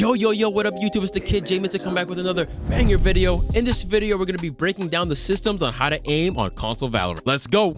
Yo, what up YouTube? It's the kid JMystic, come back with another banger video. In this video, we're going to be breaking down the systems on how to aim on console Valorant. Let's go.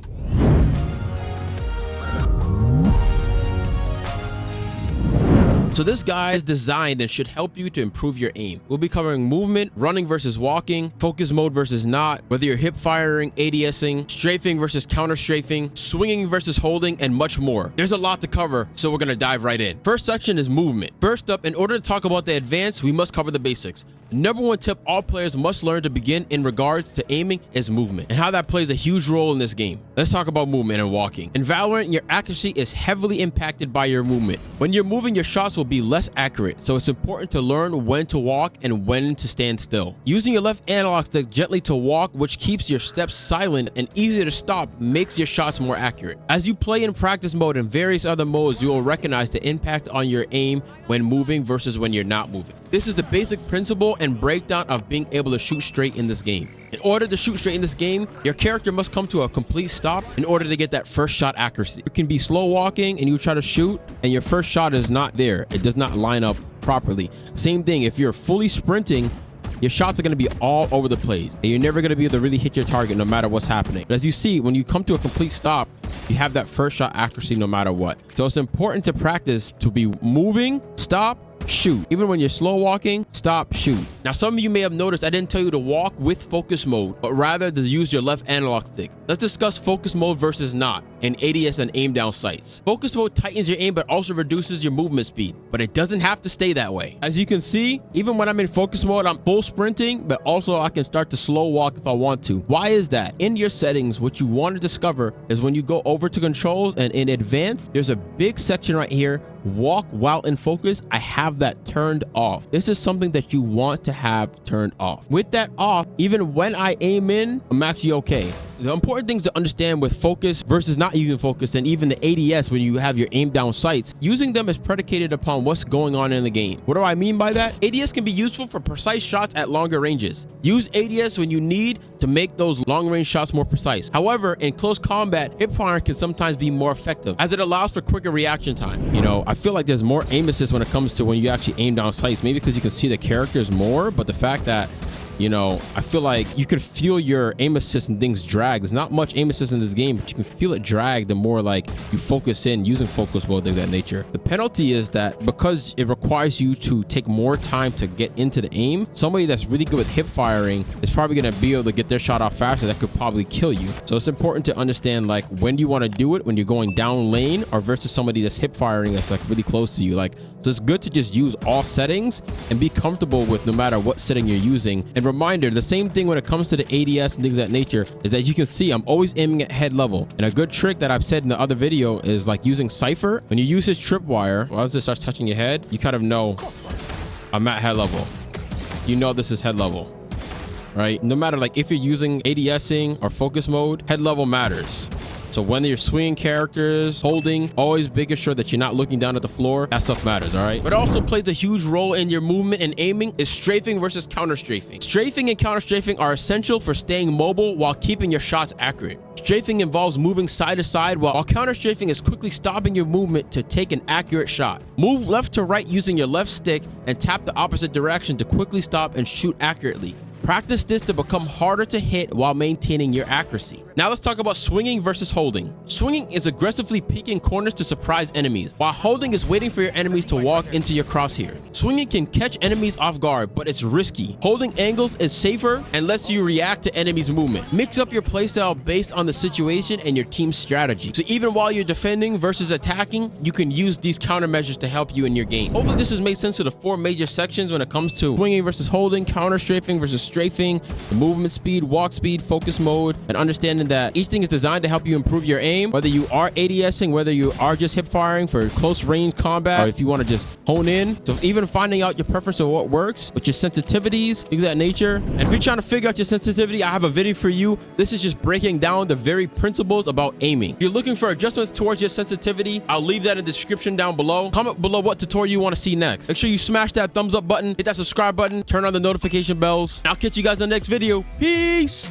So this guide is designed and should help you to improve your aim. We'll be covering movement, running versus walking, focus mode versus not, whether you're hip firing, ADSing, strafing versus counter strafing, swinging versus holding, and much more. There's a lot to cover, so we're gonna dive right in. First section is movement. First up, in order to talk about the advanced, we must cover the basics. The number one tip all players must learn to begin in regards to aiming is movement, and how that plays a huge role in this game. Let's talk about movement and walking. In Valorant, your accuracy is heavily impacted by your movement. When you're moving, your shots will be less accurate, so it's important to learn when to walk and when to stand still. Using your left analog stick gently to walk, which keeps your steps silent and easier to stop, makes your shots more accurate. As you play in practice mode and various other modes, you will recognize the impact on your aim when moving versus when you're not moving. This is the basic principle and breakdown of being able to shoot straight in this game. In order to shoot straight in this game, your character must come to a complete stop in order to get that first shot accuracy. You can be slow walking and you try to shoot and your first shot is not there. It does not line up properly. Same thing, if you're fully sprinting, your shots are going to be all over the place and you're never going to be able to really hit your target no matter what's happening. But as you see, when you come to a complete stop, you have that first shot accuracy no matter what. So it's important to practice to be moving, stop, shoot. Even when you're slow walking, stop, shoot. Now, some of you may have noticed I didn't tell you to walk with focus mode, but rather to use your left analog stick. Let's discuss focus mode versus not in ADS and aim down sights. Focus mode tightens your aim but also reduces your movement speed, but it doesn't have to stay that way. As you can see, even when I'm in focus mode, I'm full sprinting, but also I can start to slow walk if I want to. Why is that? In your settings, what you want to discover is when you go over to controls and in advanced, there's a big section right here, walk while in focus. I have that turned off. This is something that you want to have turned off. With that off, even when I aim in, I'm actually okay. The important things to understand with focus versus not using focus and even the ADS when you have your aim down sights, using them is predicated upon what's going on in the game. What do I mean by that? ADS can be useful for precise shots at longer ranges. Use ADS when you need to make those long range shots more precise. However, in close combat, hip firing can sometimes be more effective as it allows for quicker reaction time. You know, I feel like there's more aim assist when it comes to when you actually aim down sights, maybe because you can see the characters more, but the fact that, you know, I feel like you can feel your aim assist and things drag. There's not much aim assist in this game, but you can feel it drag the more like you focus in using focus mode, things of that nature. The penalty is that because it requires you to take more time to get into the aim, somebody that's really good with hip firing is probably going to be able to get their shot off faster. That could probably kill you. So it's important to understand like when do you want to do it, when you're going down lane or versus somebody that's hip firing that's like really close to you. Like, so it's good to just use all settings and be comfortable with no matter what setting you're using. And reminder, the same thing when it comes to the ADS and things of that nature is that you can see I'm always aiming at head level. And a good trick that I've said in the other video is like using Cypher. When you use his tripwire, once it starts touching your head, you kind of know I'm at head level. You know this is head level, right? No matter like if you're using ADSing or focus mode, head level matters. So when you're swinging characters, holding, always making sure that you're not looking down at the floor. That stuff matters, all right? What also plays a huge role in your movement and aiming is strafing versus counter strafing. Strafing and counter strafing are essential for staying mobile while keeping your shots accurate. Strafing involves moving side to side while counter strafing is quickly stopping your movement to take an accurate shot. Move left to right using your left stick and tap the opposite direction to quickly stop and shoot accurately. Practice this to become harder to hit while maintaining your accuracy. Now let's talk about swinging versus holding. Swinging is aggressively peeking corners to surprise enemies, while holding is waiting for your enemies to walk into your crosshair. Swinging can catch enemies off guard, but it's risky. Holding angles is safer and lets you react to enemies' movement. Mix up your playstyle based on the situation and your team's strategy. So even while you're defending versus attacking, you can use these countermeasures to help you in your game. Hopefully this has made sense of the four major sections when it comes to swinging versus holding, counter strafing versus strafing, the movement speed, walk speed, focus mode, and understanding that each thing is designed to help you improve your aim, whether you are ADSing, whether you are just hip firing for close range combat, or if you want to just hone in. So even finding out your preference of what works with your sensitivities, things of that nature. And if you're trying to figure out your sensitivity, I have a video for you. This is just breaking down the very principles about aiming. If you're looking for adjustments towards your sensitivity, I'll leave that in the description down below. Comment below what tutorial you want to see next. Make sure you smash that thumbs up button, hit that subscribe button, turn on the notification bells. I'll catch you guys in the next video. Peace.